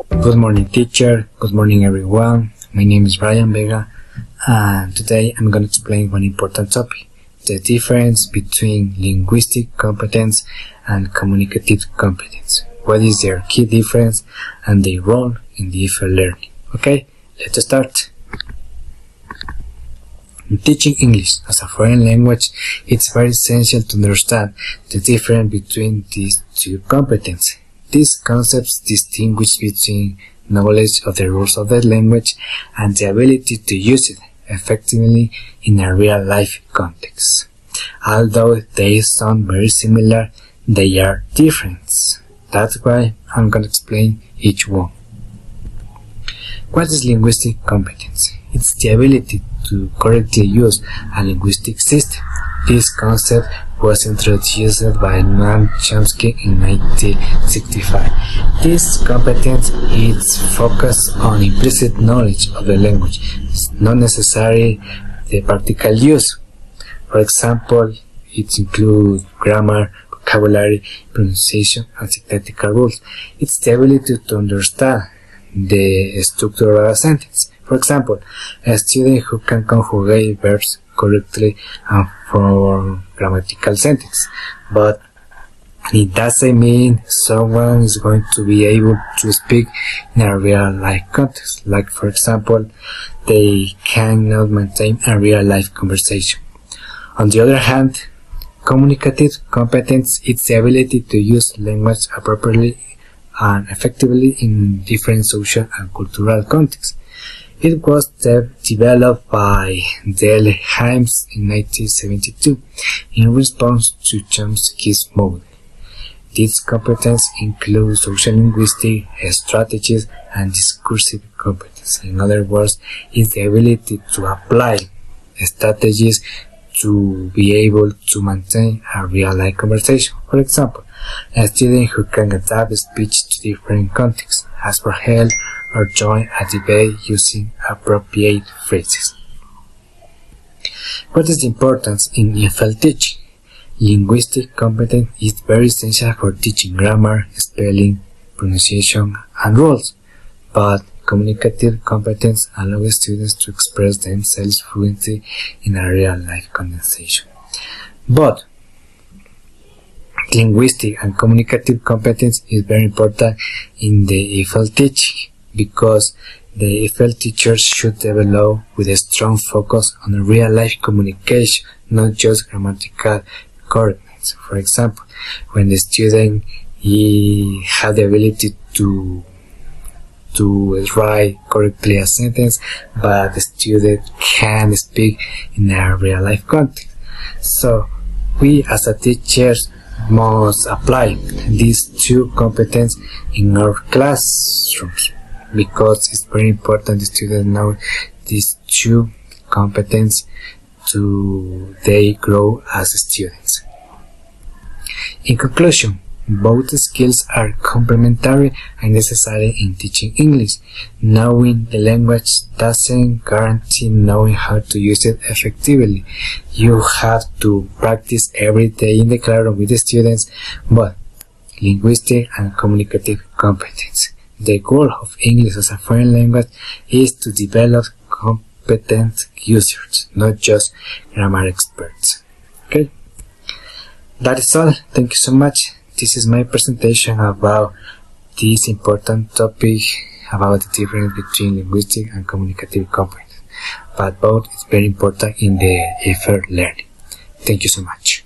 Good morning, teacher. Good morning, everyone. My name is Brian Vega, and today I'm going to explain one important topic: the difference between linguistic competence and communicative competence. What is their key difference and their role in the EFL learning? Okay, let's start. In teaching English as a foreign language, it's very essential to understand the difference between these two competences. These concepts distinguish between knowledge of the rules of the language and the ability to use it effectively in a real-life context. Although they sound very similar, they are different. That's why I'm going to explain each one. What is linguistic competence? It's the ability to correctly use a linguistic system. This concept was introduced by Noam Chomsky in 1965. This competence is focused on implicit knowledge of the language, not necessarily the practical use. For example, it includes grammar, vocabulary, pronunciation, and syntactic rules. It's the ability to understand the structure of a sentence. For example, a student who can conjugate verbs correctly and form grammatical sentence, but it doesn't mean someone is going to be able to speak in a real-life context. Like, for example, they cannot maintain a real-life conversation. On the other hand, communicative competence is the ability to use language appropriately and effectively in different social and cultural contexts. It was developed by Dale Himes in 1972 in response to Chomsky's model. This competence includes social linguistic strategies and discursive competence. In other words, it's the ability to apply strategies to be able to maintain a real-life conversation. For example, a student who can adapt speech to different contexts, ask for help, or join a debate using appropriate phrases. What is the importance in EFL teaching? Linguistic competence is very essential for teaching grammar, spelling, pronunciation, and rules, but communicative competence allows students to express themselves fluently in a real-life conversation. But linguistic and communicative competence is very important in the EFL teaching, because the EFL teachers should develop with a strong focus on real-life communication, not just grammatical correctness. For example, when the student has the ability to write correctly a sentence, but the student can speak in a real-life context. So we as a teachers must apply these two competences in our classrooms, because it's very important the students know these two competences to they grow as students. In conclusion, both skills are complementary and necessary in teaching English. Knowing the language doesn't guarantee knowing how to use it effectively. You have to practice every day in the classroom with the students, but linguistic and communicative competence. The goal of English as a foreign language is to develop competent users, not just grammar experts. Okay? That is all. Thank you so much. This is my presentation about this important topic about the difference between linguistic and communicative competence. But both is very important in the EFL learning. Thank you so much.